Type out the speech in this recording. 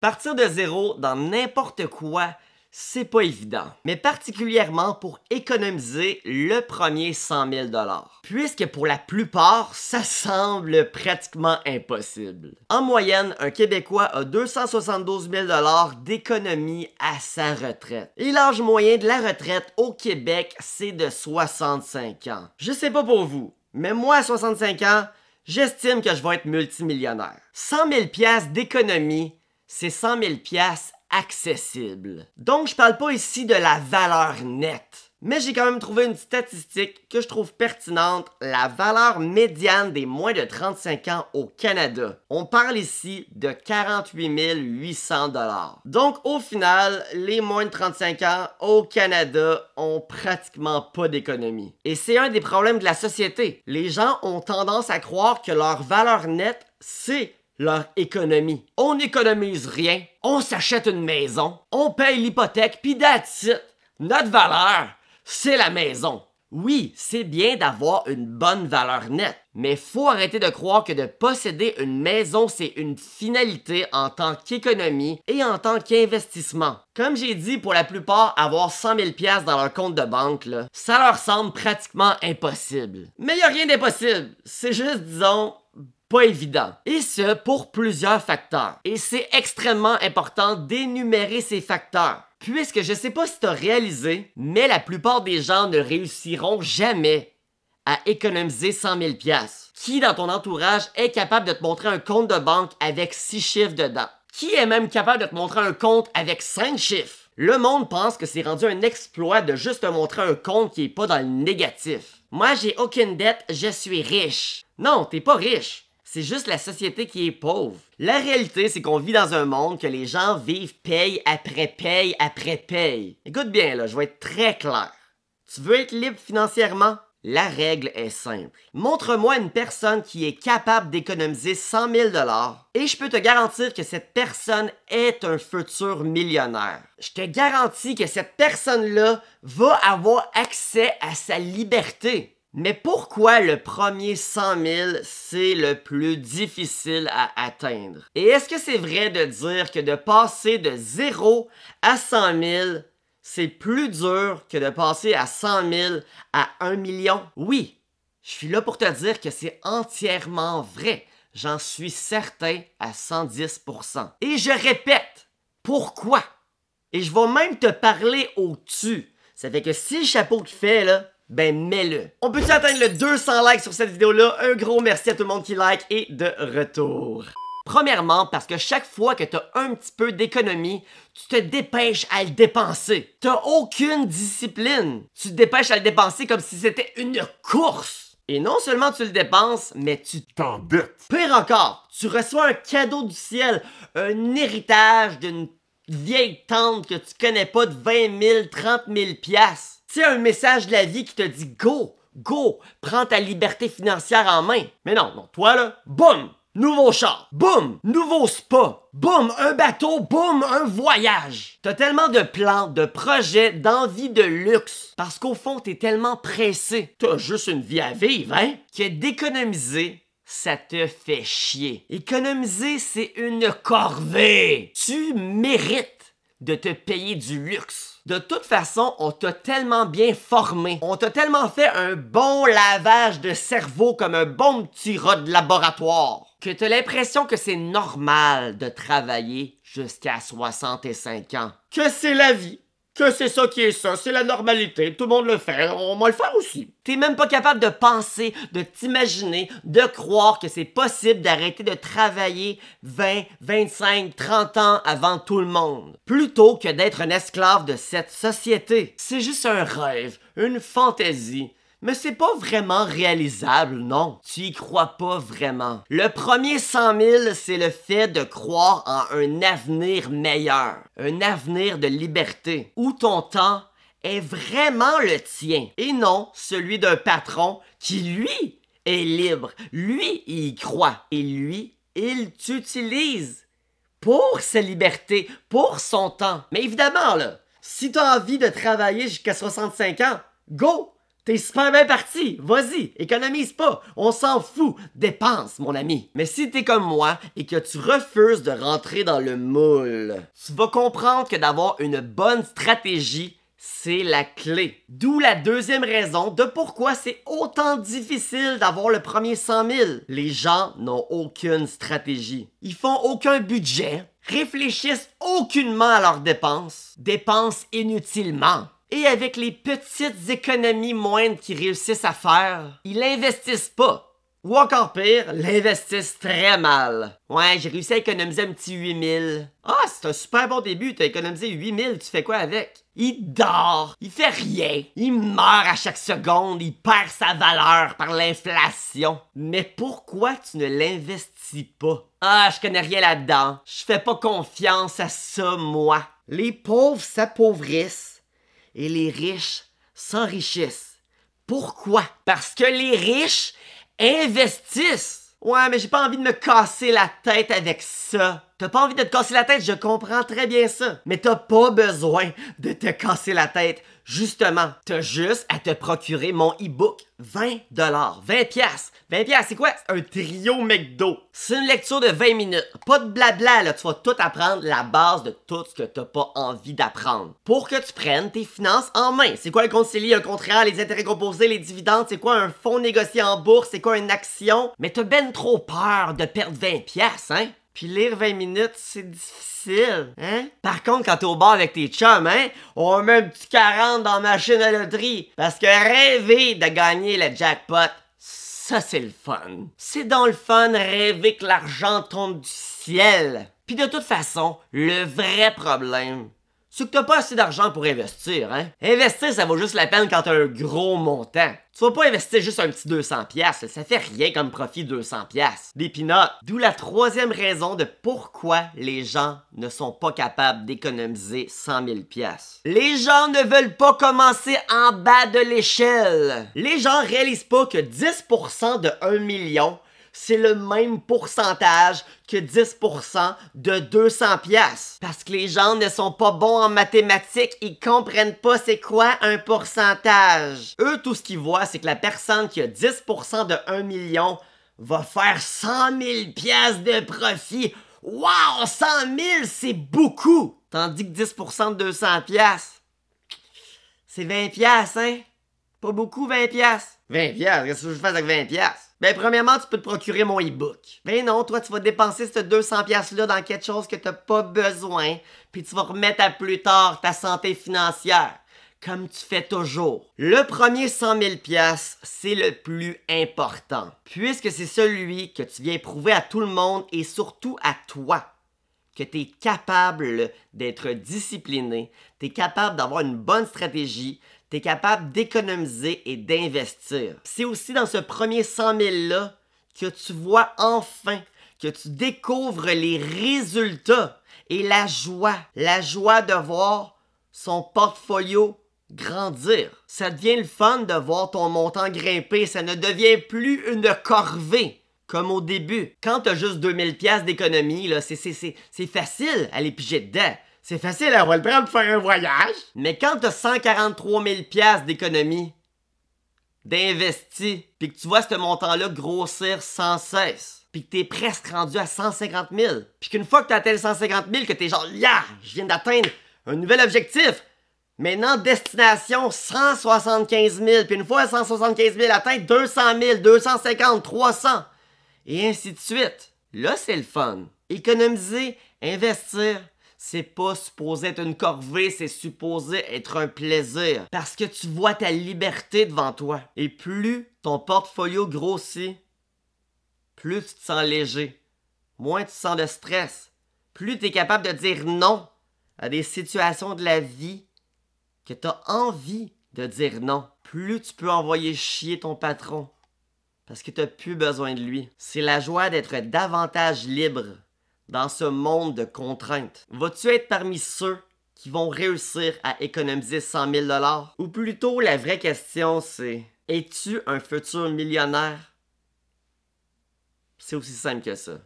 Partir de zéro dans n'importe quoi, c'est pas évident, mais particulièrement pour économiser le premier 100 000 $. Puisque pour la plupart, ça semble pratiquement impossible. En moyenne, un Québécois a 272 000 $ d'économie à sa retraite. Et l'âge moyen de la retraite au Québec, c'est de 65 ans. Je sais pas pour vous, mais moi à 65 ans, j'estime que je vais être multimillionnaire. 100 000 $ d'économie, c'est 100 000 $ accessible. Donc, je parle pas ici de la valeur nette. Mais j'ai quand même trouvé une statistique que je trouve pertinente, la valeur médiane des moins de 35 ans au Canada. On parle ici de 48 800 $. Donc, au final, les moins de 35 ans au Canada ont pratiquement pas d'économie. Et c'est un des problèmes de la société. Les gens ont tendance à croire que leur valeur nette, c'est leur économie. On n'économise rien, on s'achète une maison, on paye l'hypothèque, pis that's it. Notre valeur, c'est la maison. Oui, c'est bien d'avoir une bonne valeur nette, mais faut arrêter de croire que de posséder une maison, c'est une finalité en tant qu'économie et en tant qu'investissement. Comme j'ai dit, pour la plupart, avoir 100 000 $ dans leur compte de banque, là, ça leur semble pratiquement impossible. Mais y a rien d'impossible, c'est juste, disons, pas évident. Et ce, pour plusieurs facteurs. Et c'est extrêmement important d'énumérer ces facteurs. Puisque je sais pas si t'as réalisé, mais la plupart des gens ne réussiront jamais à économiser 100 000 $. Qui dans ton entourage est capable de te montrer un compte de banque avec 6 chiffres dedans? Qui est même capable de te montrer un compte avec 5 chiffres? Le monde pense que c'est rendu un exploit de juste te montrer un compte qui est pas dans le négatif. Moi, j'ai aucune dette, je suis riche. Non, t'es pas riche. C'est juste la société qui est pauvre. La réalité, c'est qu'on vit dans un monde que les gens vivent paye après paye après paye. Écoute bien, là, je vais être très clair. Tu veux être libre financièrement? La règle est simple. Montre-moi une personne qui est capable d'économiser 100 000 $ et je peux te garantir que cette personne est un futur millionnaire. Je te garantis que cette personne-là va avoir accès à sa liberté. Mais pourquoi le premier 100 000, c'est le plus difficile à atteindre? Et est-ce que c'est vrai de dire que de passer de 0 à 100 000, c'est plus dur que de passer à 100 000 à 1 million? Oui, je suis là pour te dire que c'est entièrement vrai. J'en suis certain à 110 %. Et je répète, pourquoi? Et je vais même te parler au-dessus. Ça fait que si le chapeau qui fait, là, ben mets-le. On peut-tu atteindre le 200 likes sur cette vidéo-là? Un gros merci à tout le monde qui like et de retour. Premièrement, parce que chaque fois que t'as un petit peu d'économie, tu te dépêches à le dépenser. T'as aucune discipline. Tu te dépêches à le dépenser comme si c'était une course. Et non seulement tu le dépenses, mais tu t'endettes. Pire encore, tu reçois un cadeau du ciel, un héritage d'une vieille tante que tu connais pas de 20 000, 30 000 piastres. Tu sais, un message de la vie qui te dit « Go! Go! Prends ta liberté financière en main! » Mais non, non, toi là, boum! Nouveau char! Boum! Nouveau spa! Boum! Un bateau! Boum! Un voyage! T'as tellement de plans, de projets, d'envie de luxe. Parce qu'au fond, t'es tellement pressé. T'as juste une vie à vivre, hein? Que d'économiser, ça te fait chier. Économiser, c'est une corvée! Tu mérites de te payer du luxe. De toute façon, on t'a tellement bien formé. On t'a tellement fait un bon lavage de cerveau comme un bon petit rat de laboratoire que t'as l'impression que c'est normal de travailler jusqu'à 65 ans. Que c'est la vie. Que c'est ça qui est ça, c'est la normalité, tout le monde le fait, on va le faire aussi. T'es même pas capable de penser, de t'imaginer, de croire que c'est possible d'arrêter de travailler 20, 25, 30 ans avant tout le monde, plutôt que d'être un esclave de cette société. C'est juste un rêve, une fantaisie. Mais c'est pas vraiment réalisable, non. Tu y crois pas vraiment. Le premier 100 000, c'est le fait de croire en un avenir meilleur. Un avenir de liberté. Où ton temps est vraiment le tien. Et non celui d'un patron qui, lui, est libre. Lui, il y croit. Et lui, il t'utilise pour sa liberté, pour son temps. Mais évidemment, là, si t'as envie de travailler jusqu'à 65 ans, go! T'es super bien parti, vas-y, économise pas, on s'en fout, dépense mon ami. Mais si t'es comme moi et que tu refuses de rentrer dans le moule, tu vas comprendre que d'avoir une bonne stratégie, c'est la clé. D'où la deuxième raison de pourquoi c'est autant difficile d'avoir le premier 100 000. Les gens n'ont aucune stratégie. Ils font aucun budget, réfléchissent aucunement à leurs dépenses, dépensent inutilement. Et avec les petites économies moindres qu'ils réussissent à faire, ils l'investissent pas. Ou encore pire, l'investissent très mal. Ouais, j'ai réussi à économiser un petit 8000. Ah, c'est un super bon début, t'as économisé 8000, tu fais quoi avec? Il dort, il fait rien, il meurt à chaque seconde, il perd sa valeur par l'inflation. Mais pourquoi tu ne l'investis pas? Ah, je connais rien là-dedans, je fais pas confiance à ça, moi. Les pauvres s'appauvrissent et les riches s'enrichissent. Pourquoi? Parce que les riches investissent! Ouais, mais j'ai pas envie de me casser la tête avec ça. T'as pas envie de te casser la tête, je comprends très bien ça. Mais t'as pas besoin de te casser la tête. Justement, t'as juste à te procurer mon e-book. 20$, 20$. 20$, c'est quoi? Un trio McDo. C'est une lecture de 20 minutes. Pas de blabla, là. Tu vas tout apprendre la base de tout ce que t'as pas envie d'apprendre. Pour que tu prennes tes finances en main. C'est quoi le compte CELI, un compte réel, les intérêts composés, les dividendes? C'est quoi un fonds négocié en bourse? C'est quoi une action? Mais t'as ben trop peur de perdre 20$, hein? Puis lire 20 minutes, c'est difficile, hein? Par contre, quand t'es au bar avec tes chums, hein? On met un petit 40 dans la machine à loterie. Parce que rêver de gagner le jackpot, ça c'est le fun. C'est dans le fun rêver que l'argent tombe du ciel. Puis de toute façon, le vrai problème, c'est que t'as pas assez d'argent pour investir, hein? Investir, ça vaut juste la peine quand t'as un gros montant. Tu vas pas investir juste un petit 200$, ça fait rien comme profit 200$. Des peanuts. D'où la troisième raison de pourquoi les gens ne sont pas capables d'économiser 100 000$. Les gens ne veulent pas commencer en bas de l'échelle. Les gens réalisent pas que 10% de 1 million, c'est le même pourcentage que 10% de 200$. Parce que les gens ne sont pas bons en mathématiques, ils comprennent pas c'est quoi un pourcentage. Eux, tout ce qu'ils voient, c'est que la personne qui a 10% de 1 million va faire 100 000$ de profit. Wow, 100 000, c'est beaucoup! Tandis que 10% de 200$, c'est 20$, hein? Pas beaucoup, 20$. 20$, qu'est-ce que je fais avec 20$? Ben, premièrement, tu peux te procurer mon e-book. Ben non, toi, tu vas dépenser ce 200$-là dans quelque chose que t'as pas besoin, puis tu vas remettre à plus tard ta santé financière, comme tu fais toujours. Le premier 100 000$, c'est le plus important, puisque c'est celui que tu viens prouver à tout le monde et surtout à toi, que tu es capable d'être discipliné, tu es capable d'avoir une bonne stratégie, tu es capable d'économiser et d'investir. C'est aussi dans ce premier 100 000-là que tu vois enfin, que tu découvres les résultats et la joie de voir son portfolio grandir. Ça devient le fun de voir ton montant grimper, ça ne devient plus une corvée. Comme au début. Quand t'as juste 2000$ d'économie, là, c'est facile à les piger dedans. C'est facile, on va le prendre pour faire un voyage. Mais quand t'as 143 000$ d'économie, d'investi, puis que tu vois ce montant-là grossir sans cesse, puis que t'es presque rendu à 150 000, puis qu'une fois que t'as atteint 150 000, que t'es genre, yeah, je viens d'atteindre un nouvel objectif. Maintenant, destination 175 000, puis une fois 175 000 atteint, 200 000, 250, 300. Et ainsi de suite. Là, c'est le fun. Économiser, investir, c'est pas supposé être une corvée, c'est supposé être un plaisir. Parce que tu vois ta liberté devant toi. Et plus ton portfolio grossit, plus tu te sens léger, moins tu sens de stress, plus tu es capable de dire non à des situations de la vie que tu as envie de dire non. Plus tu peux envoyer chier ton patron. Parce que tu n'as plus besoin de lui. C'est la joie d'être davantage libre dans ce monde de contraintes. Vas-tu être parmi ceux qui vont réussir à économiser 100 000$? Ou plutôt, la vraie question, c'est: es-tu un futur millionnaire? C'est aussi simple que ça.